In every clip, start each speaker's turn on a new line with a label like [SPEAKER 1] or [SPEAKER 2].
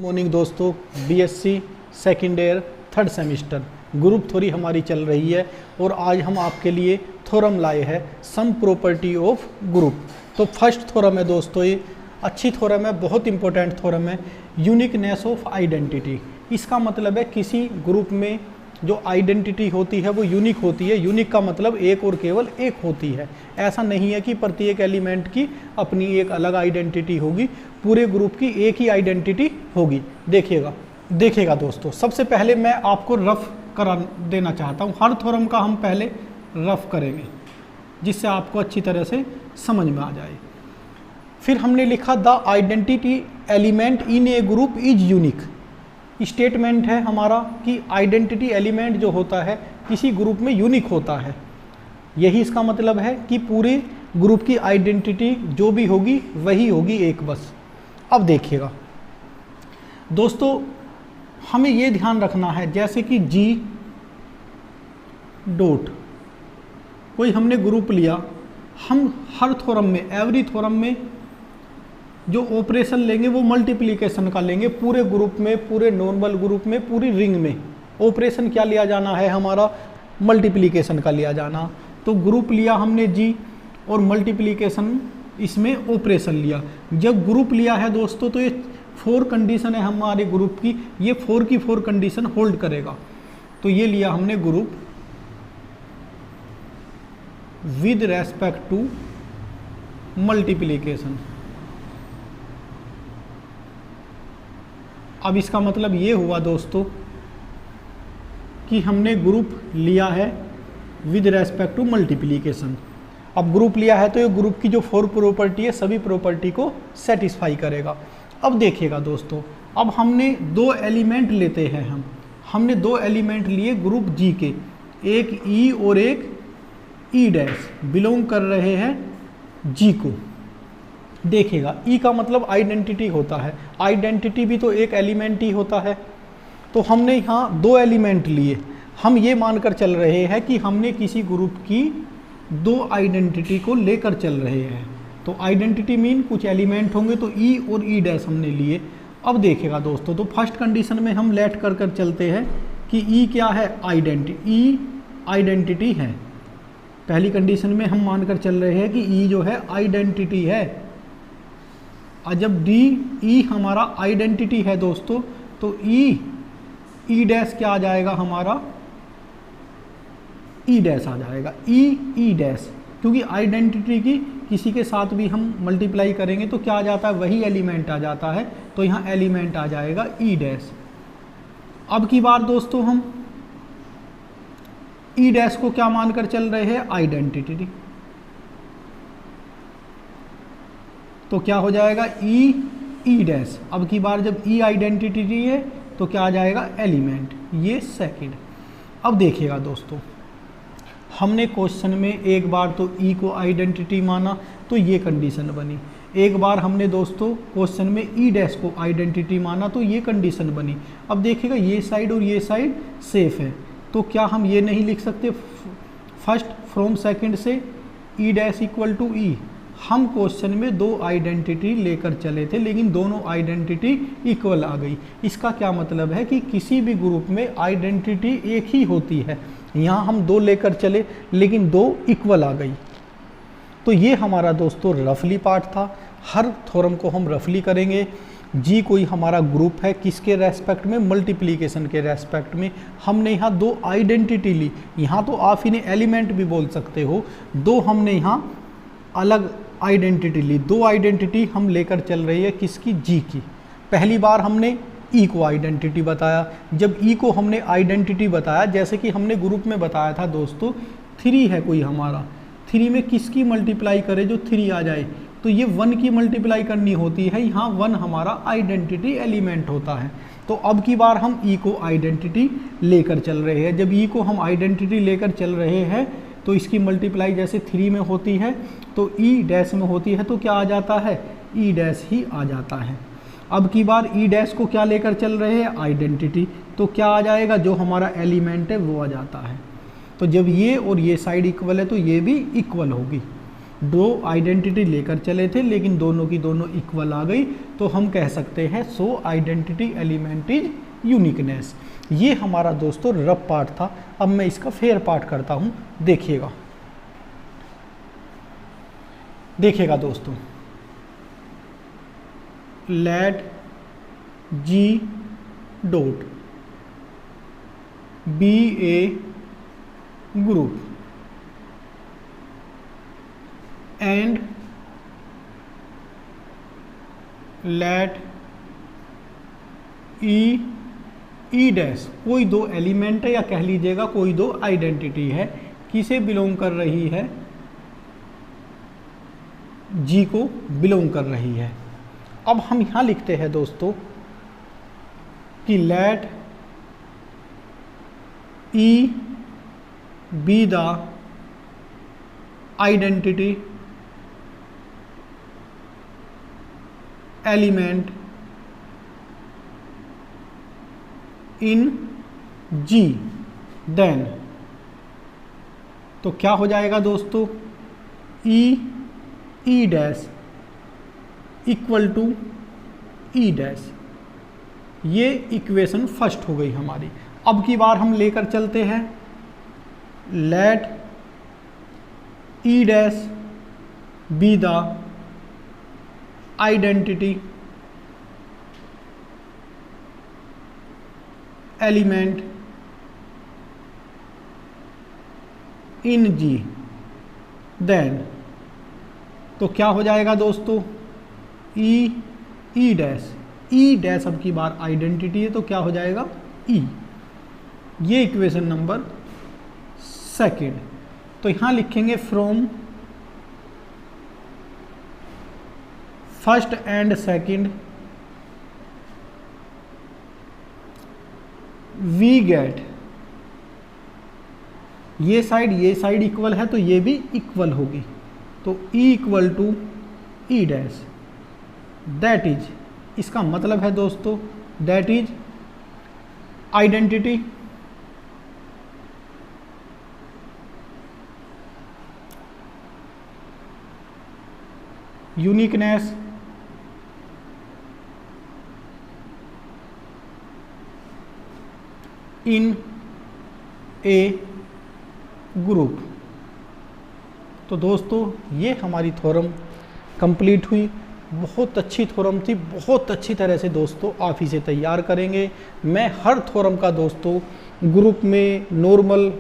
[SPEAKER 1] Morning दोस्तों, BSc second year third semester group theory हमारी चल रही है और आज हम आपके लिए थ्योरम लाए हैं सम प्रॉपर्टी ऑफ ग्रुप। तो फर्स्ट थ्योरम है दोस्तों, ये अच्छी थ्योरम है, बहुत इंपॉर्टेंट थ्योरम है, यूनिकनेस ऑफ आइडेंटिटी। इसका मतलब है किसी ग्रुप में जो आइडेंटिटी होती है वो यूनिक होती है। यूनिक का मतलब एक और केवल एक होती है। ऐसा नहीं है कि प्रत्येक एलिमेंट की अपनी एक अलग आइडेंटिटी होगी, पूरे ग्रुप की एक ही आइडेंटिटी होगी। देखिएगा दोस्तों, सबसे पहले मैं आपको रफ करा देना चाहता हूँ। हर थ्योरम का हम पहले रफ करेंगे जिससे आपको अच्छी तरह से समझ में आ जाए। फिर हमने लिखा the identity element in a group is unique. Statement है हमारा कि आइडेंटिटी एलिमेंट जो होता है किसी ग्रुप में यूनिक होता है। यही इसका मतलब है कि पूरे ग्रुप की आइडेंटिटी जो भी होगी वही होगी एक बस। अब देखिएगा दोस्तों, हमें ये ध्यान रखना है जैसे कि जी डॉट कोई हमने ग्रुप लिया, हम हर थ्योरम में एवरी थ्योरम में जो ऑपरेशन लेंगे वो मल्टीप्लिकेशन का लेंगे। पूरे ग्रुप में, पूरे नॉर्मल ग्रुप में, पूरी रिंग में ऑपरेशन क्या लिया जाना है हमारा, मल्टीप्लिकेशन का लिया जाना। तो ग्रुप लिया हमने जी और मल्टीप्लिकेशन इसमें ऑपरेशन लिया। जब ग्रुप लिया है दोस्तों तो ये 4 कंडीशन है हमारे ग्रुप की, ये 4 की 4 कंडीशन होल्ड करेगा। तो ये लिया हमने group with respect to multiplication. अब इसका मतलब ये हुआ दोस्तों कि हमने ग्रुप लिया है विद रेस्पेक्ट टू मल्टीप्लिकेशन। अब ग्रुप लिया है तो ये ग्रुप की जो 4 प्रॉपर्टी है सभी प्रॉपर्टी को सेटिस्फाई करेगा। अब देखिएगा दोस्तों, अब हमने 2 एलिमेंट लेते हैं। हमने 2 एलिमेंट लिए ग्रुप जी के, एक ई और एक ई डैश, बिलोंग कर रहे हैं जी को। देखिएगा ई का मतलब आइडेंटिटी होता है, आइडेंटिटी भी तो एक एलिमेंट ही होता है। तो हमने यहाँ 2 एलिमेंट लिए, हम ये मानकर चल रहे हैं कि हमने किसी ग्रुप की 2 आइडेंटिटी को लेकर चल रहे हैं। तो आइडेंटिटी मीन कुछ एलिमेंट होंगे, तो ई और ई डैश हमने लिए। अब देखिएगा दोस्तों, तो फर्स्ट कंडीशन में हम लेट कर चलते हैं कि ई क्या है, आइडेंटिटी, ई आइडेंटिटी है। पहली कंडीशन में हम मानकर चल रहे हैं कि ई जो है आइडेंटिटी है। और जब डी ई हमारा आइडेंटिटी है दोस्तों, तो ई डैश क्या आ जाएगा हमारा, ई डैश आ जाएगा, ई डैश। क्योंकि आइडेंटिटी की किसी के साथ भी हम मल्टीप्लाई करेंगे तो क्या आ जाता है, वही एलिमेंट आ जाता है। तो यहाँ एलिमेंट आ जाएगा ई डैश। अब की बार दोस्तों हम ई डैश को क्या मानकर चल रहे हैं, आइडेंटिटी। तो क्या हो जाएगा, ई डैश। अब की बार जब ई आइडेंटिटी है तो क्या आ जाएगा, एलिमेंट, ये सेकंड। अब देखिएगा दोस्तों, हमने क्वेश्चन में एक बार तो ई को आइडेंटिटी माना तो ये कंडीशन बनी, एक बार हमने दोस्तों क्वेश्चन में ई डैश को आइडेंटिटी माना तो ये कंडीशन बनी। अब देखिएगा ये साइड और ये साइड सेफ है, तो क्या हम ये नहीं लिख सकते फर्स्ट फ्रॉम सेकंड से ई डैश इक्वल टू ई। हम क्वेश्चन में 2 आइडेंटिटी लेकर चले थे लेकिन दोनों आइडेंटिटी इक्वल आ गई। इसका क्या मतलब है कि किसी भी ग्रुप में आइडेंटिटी एक ही होती है। यहाँ हम 2 लेकर चले लेकिन 2 इक्वल आ गई। तो ये हमारा दोस्तों रफली पार्ट था। हर थ्योरम को हम रफली करेंगे। जी कोई हमारा ग्रुप है, किसके रेस्पेक्ट में, मल्टीप्लिकेशन के रेस्पेक्ट में। हमने यहाँ 2 आइडेंटिटी ली, यहाँ तो आप इन्हें एलिमेंट भी बोल सकते हो। 2 हमने यहाँ अलग आइडेंटिटी ली, 2 आइडेंटिटी हम लेकर चल रही है किसकी, जी की। पहली बार हमने ई को आइडेंटिटी बताया। जब ई को हमने आइडेंटिटी बताया, जैसे कि हमने ग्रुप में बताया था दोस्तों, 3 है कोई हमारा, 3 में किसकी मल्टीप्लाई करे जो 3 आ जाए, तो ये 1 की मल्टीप्लाई करनी होती है। यहाँ 1 हमारा आइडेंटिटी एलिमेंट होता है। तो अब की बार हम ई को आइडेंटिटी लेकर चल रहे हैं। जब ई को हम आइडेंटिटी लेकर चल रहे हैं तो इसकी मल्टीप्लाई जैसे 3 में होती है तो ई डैश में होती है, तो क्या आ जाता है, ई डैश ही आ जाता है। अब की बार ई डैश को क्या लेकर चल रहे हैं, आइडेंटिटी, तो क्या आ जाएगा, जो हमारा एलिमेंट है वो आ जाता है। तो जब ये और ये साइड इक्वल है तो ये भी इक्वल होगी। दो आइडेंटिटी लेकर चले थे लेकिन दोनों की दोनों इक्वल आ गई, तो हम कह सकते हैं सो आइडेंटिटी एलिमेंट इज यूनिकनेस। ये हमारा दोस्तों रफ पार्ट था। अब मैं इसका फेयर पार्ट करता हूँ, देखिएगा दोस्तों। Let G dot be a group and let E dash, कोई दो एलिमेंट है या कह लीजिएगा कोई दो आइडेंटिटी है, किसे बिलोंग कर रही है, जी को बिलोंग कर रही है। अब हम यहां लिखते हैं दोस्तों कि let E be the identity element in G, then तो क्या हो जाएगा दोस्तों, E dash equal to E dash. ये इक्वेशन फर्स्ट हो गई हमारी। अब की बार हम लेकर चलते हैं let E dash be the identity element in G, then तो क्या हो जाएगा दोस्तों, ई डैश अब की बार आइडेंटिटी है तो क्या हो जाएगा ई। ये इक्वेशन नंबर सेकेंड। तो यहां लिखेंगे from first and second we get, ये साइड इक्वल है तो ये भी इक्वल होगी, तो E equal to E dash, that is, इसका मतलब है दोस्तों that is identity uniqueness in a group. तो दोस्तों ये हमारी थ्योरम कंप्लीट हुई। बहुत अच्छी थ्योरम थी, बहुत अच्छी तरह से दोस्तों आप इसे तैयार करेंगे। मैं हर थ्योरम का दोस्तों ग्रुप में, नॉर्मल,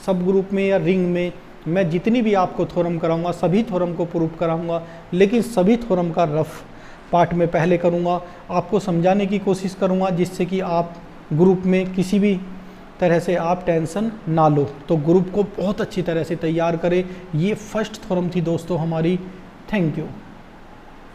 [SPEAKER 1] सब ग्रुप में या रिंग में, मैं जितनी भी आपको थ्योरम कराऊंगा सभी थ्योरम को प्रूफ कराऊंगा, लेकिन सभी थ्योरम का रफ पार्ट में पहले करूंगा, आपको समझाने की कोशिश करूंगा जिससे कि आप ग्रुप में किसी भी तरह से आप टेंशन ना लो। तो ग्रुप को बहुत अच्छी तरह से तैयार करें। ये फर्स्ट थ्योरम थी दोस्तों हमारी। Thank you.